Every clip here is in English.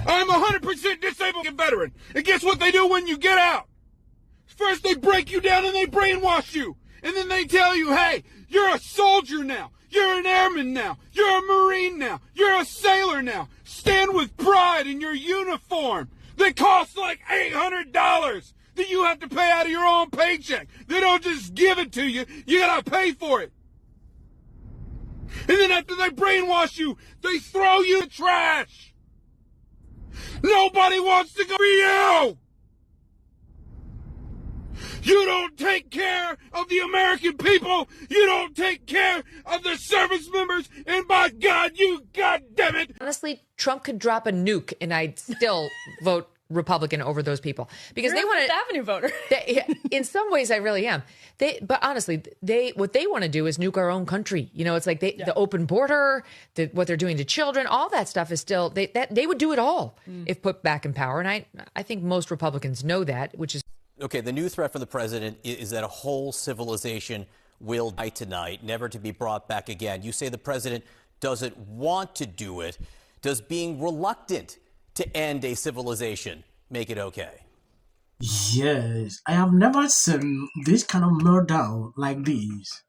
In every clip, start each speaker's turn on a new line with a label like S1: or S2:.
S1: I'm a 100% disabled veteran. And guess what they do when you get out? First they break you down and they brainwash you. And then they tell you, hey, you're a soldier now. You're an airman now. You're a Marine now. You're a sailor now. Stand with pride in your uniform that costs like $800 that you have to pay out of your own paycheck. They don't just give it to you. You gotta pay for it. And then after they brainwash you, they throw you in the trash. Nobody wants to go for you. You don't take care of the American people. You don't take care of the service members. And by God, you goddammit.
S2: Honestly, Trump could drop a nuke and I'd still vote Republican over those people because
S3: You're
S2: they want
S3: a Fifth Avenue voter.
S2: In some ways, I really am. But honestly, what they want to do is nuke our own country. You know, it's like the open border, what they're doing to children, all that stuff is still they would do it all if put back in power. And I think most Republicans know that, which is.
S4: Okay, the new threat from the president is that a whole civilization will die tonight, never to be brought back again. You say the president doesn't want to do it. Does being reluctant to end a civilization make it okay?
S5: Yes, I have never seen this kind of meltdown like this.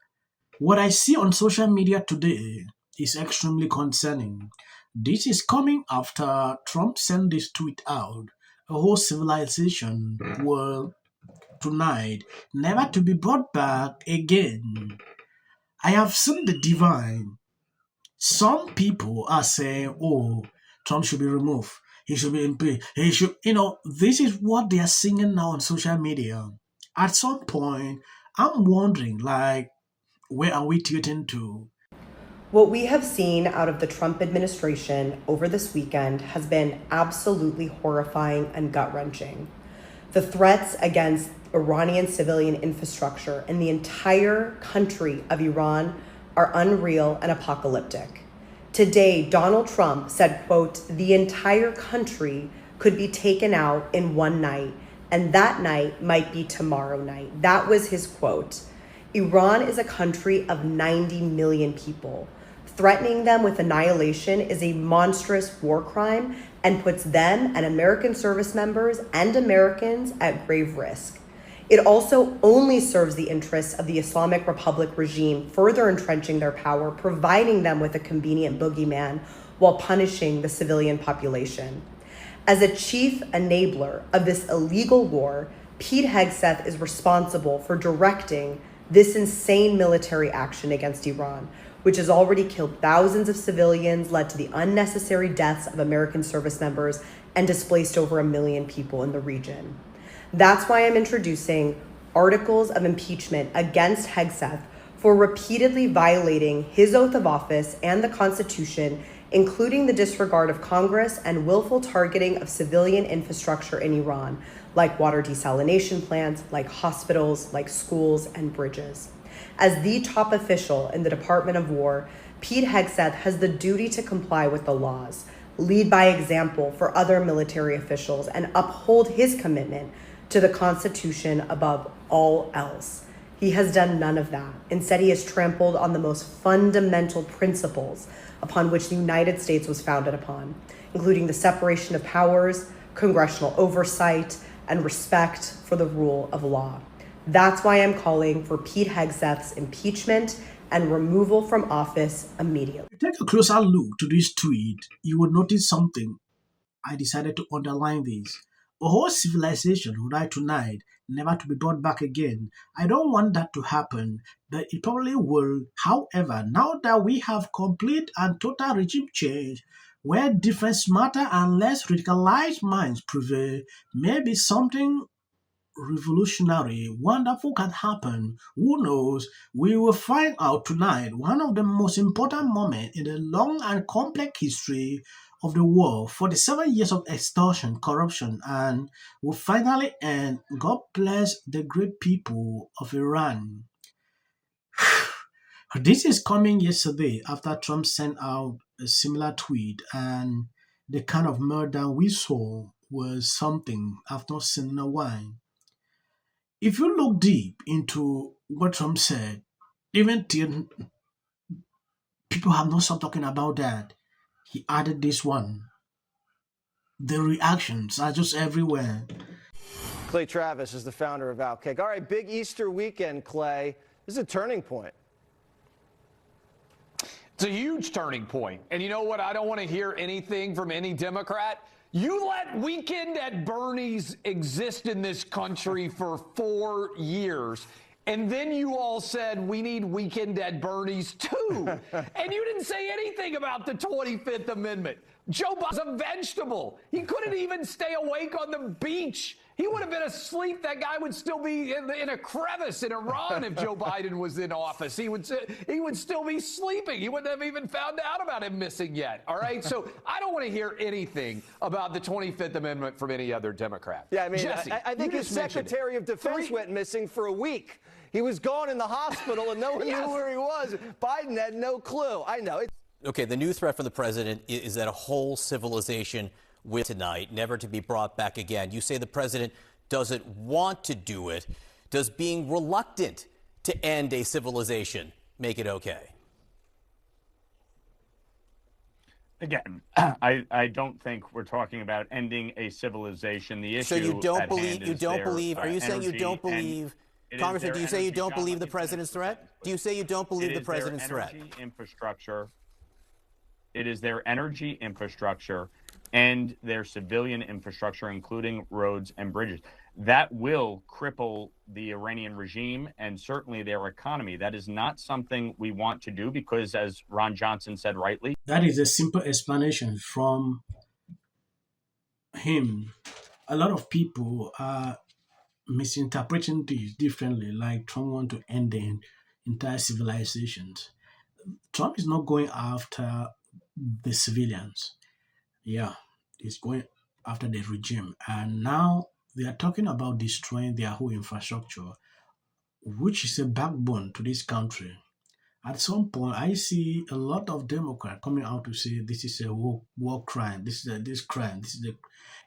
S5: What I see on social media today is extremely concerning. This is coming after Trump sent this tweet out. A whole civilization will tonight never to be brought back again. I have seen the divine. Some people are saying, oh, Trump should be removed. He should be impeached. He should, this is what they are singing now on social media. At some point, I'm wondering, where are we tilting to?
S6: What we have seen out of the Trump administration over this weekend has been absolutely horrifying and gut-wrenching. The threats against Iranian civilian infrastructure and the entire country of Iran are unreal and apocalyptic. Today, Donald Trump said, quote, the entire country could be taken out in one night, and that night might be tomorrow night. That was his quote. Iran is a country of 90 million people. Threatening them with annihilation is a monstrous war crime and puts them and American service members and Americans at grave risk. It also only serves the interests of the Islamic Republic regime, further entrenching their power, providing them with a convenient boogeyman while punishing the civilian population. As a chief enabler of this illegal war, Pete Hegseth is responsible for directing this insane military action against Iran, which has already killed thousands of civilians, led to the unnecessary deaths of American service members, and displaced over 1 million people in the region. That's why I'm introducing articles of impeachment against Hegseth for repeatedly violating his oath of office and the Constitution, including the disregard of Congress and willful targeting of civilian infrastructure in Iran, like water desalination plants, like hospitals, like schools and bridges. As the top official in the Department of War, Pete Hegseth has the duty to comply with the laws, lead by example for other military officials, and uphold his commitment to the Constitution above all else. He has done none of that. Instead, he has trampled on the most fundamental principles upon which the United States was founded upon, including the separation of powers, congressional oversight, and respect for the rule of law. That's why I'm calling for Pete Hegseth's impeachment and removal from office immediately.
S5: If you take a closer look to this tweet, you will notice something. I decided to underline this. A whole civilization will die tonight, never to be brought back again. I don't want that to happen, but it probably will. However, now that we have complete and total regime change, where different smarter and less radicalized minds prevail, maybe something revolutionary, wonderful can happen. Who knows? We will find out tonight. One of the most important moments in the long and complex history of the world, 47 years of extortion, corruption, and will finally end. God bless the great people of Iran. This is coming yesterday after Trump sent out a similar tweet, and the kind of meltdown we saw was something I've not seen in a while. If you look deep into what Trump said, even till people have not stopped talking about that, he added this one. the reactions are just everywhere.
S3: Clay Travis is the founder of Outkick. All right, big Easter weekend, Clay. This is a turning point.
S7: It's a huge turning point. And you know what? I don't want to hear anything from any Democrat. You let Weekend at Bernie's exist in this country for 4 years. And then you all said, we need Weekend at Bernie's too. And you didn't say anything about the 25th Amendment. Joe Biden's a vegetable. He couldn't even stay awake on the beach. He would have been asleep. That guy would still be in a crevice in Iran if Joe Biden was in office. He would still be sleeping. He wouldn't have even found out about him missing yet. All right? So I don't want to hear anything about the 25th Amendment from any other Democrat.
S3: Yeah, I mean,
S7: Jesse,
S3: I think his Secretary of Defense went missing for a week. He was gone in the hospital and no one knew where he was. Biden had no clue. I know.
S4: Okay, the new threat from the president is that a whole civilization will tonight, never to be brought back again. You say the president doesn't want to do it. Does being reluctant to end a civilization make it okay?
S8: Again, I don't think we're talking about ending a civilization. The issue. So
S4: you don't believe? Are you saying you don't believe? Congressman, do you say you don't believe the president's threat? Do you say you don't believe the president's threat?
S8: Infrastructure. It is their energy infrastructure and their civilian infrastructure, including roads and bridges. That will cripple the Iranian regime and certainly their economy. That is not something we want to do because, as Ron Johnson said rightly,
S5: that is a simple explanation from him. A lot of people are misinterpreting this differently, like Trump wants to end the entire civilizations. Trump is not going after the civilians. Yeah, he's going after the regime. And now they are talking about destroying their whole infrastructure, which is a backbone to this country. At some point, I see a lot of Democrats coming out to say this is a war crime, this is this crime, this is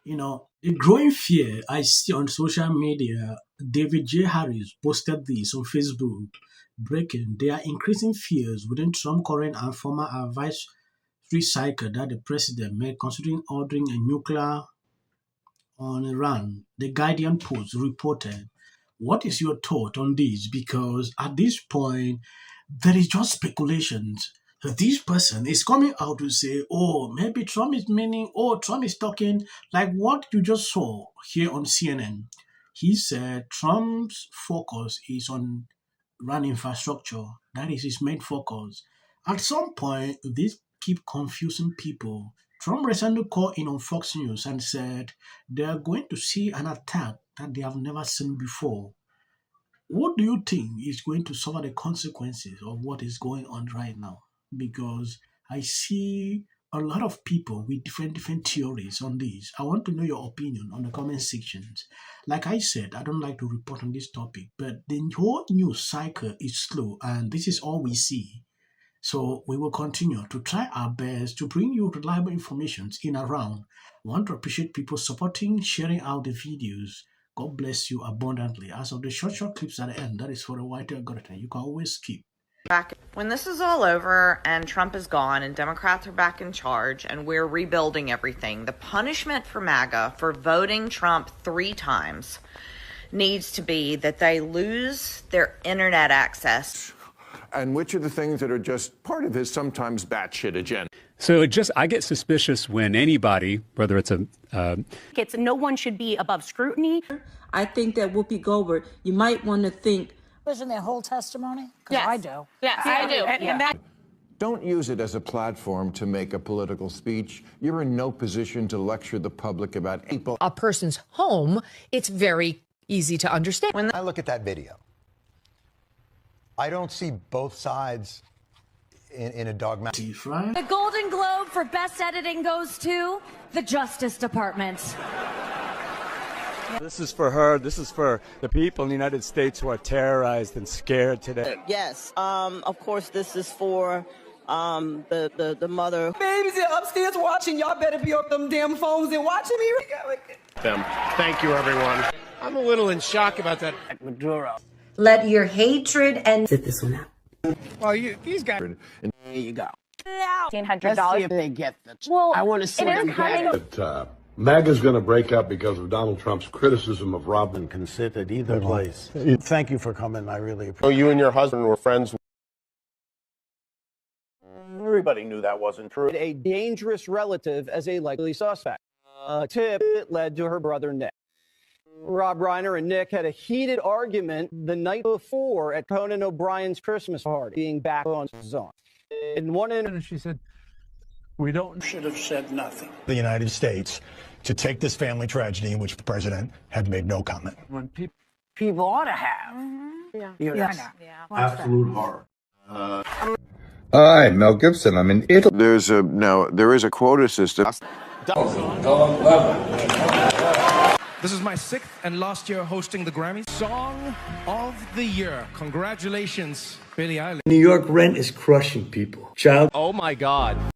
S5: a growing fear I see on social media. David J. Harris posted this on Facebook. Breaking, there are increasing fears within Trump current and former advisory cycle that the president may considering ordering a nuclear on Iran. The Guardian Post reported. What is your thought on this? Because at this point, there is just speculations. This person is coming out to say, oh, maybe Trump is meaning, Trump is talking like what you just saw here on CNN. He said Trump's focus is on Iran infrastructure. That is his main focus. At some point, this keep confusing people. Trump recently called in on Fox News and said they are going to see an attack that they have never seen before. What do you think is going to suffer the consequences of what is going on right now? Because I see a lot of people with different theories on this. I want to know your opinion on the comment sections. Like I said, I don't like to report on this topic, but the whole news cycle is slow and this is all we see. So we will continue to try our best to bring you reliable information in and around. I want to appreciate people supporting, sharing out the videos. God bless you abundantly. As of the short clips at the end, that is for the white algorithm. You can always skip.
S9: Back when this is all over and Trump is gone and Democrats are back in charge and we're rebuilding everything, the punishment for MAGA for voting Trump 3 times needs to be that they lose their internet access.
S10: And which are the things that are just part of his sometimes batshit agenda.
S11: So I get suspicious when anybody, whether it's
S12: no one should be above scrutiny.
S13: I think that Whoopi Goldberg, you might want to think.
S14: Listen to their whole testimony? Because I do.
S12: Yes, I do. And that.
S10: Don't use it as a platform to make a political speech. You're in no position to lecture the public about people.
S2: A person's home, it's very easy to understand.
S15: When I look at that video, I don't see both sides in a dogmatic.
S12: The Golden Globe for Best Editing goes to the Justice Department.
S16: This is for her. This is for the people in the United States who are terrorized and scared today.
S17: Yes. Of course, this is for the mother.
S18: Babies are upstairs watching. Y'all better be on them damn phones and watching me.
S19: Thank you, everyone.
S20: I'm a little in shock about that Maduro.
S6: Let your hatred and sit this one out.
S20: Well, these guys.
S17: There you go.
S12: $1,500.
S17: Let's see if they get this.
S12: Well,
S17: I want to see them get it.
S19: MAGA's going to break up because of Donald Trump's criticism of Robin.
S21: Can sit at either place. Thank you for coming. I really appreciate it.
S19: So you and your husband were friends.
S21: Everybody knew that wasn't true.
S3: A dangerous relative as a likely suspect. A tip that led to her brother Nick. Rob Reiner and Nick had a heated argument the night before at Conan O'Brien's Christmas party, being back on zone. In one interview, she said,
S21: We should have said nothing. The United States to take this family tragedy in which the president had made no comment.
S14: When people ought to have.
S19: Absolute horror.
S22: Hi, Mel Gibson. I'm in Italy.
S10: There is a quota system.
S20: This is my 6th and last year hosting the Grammys. Song of the Year. Congratulations, Billie Eilish.
S23: New York rent is crushing people.
S24: Oh my God.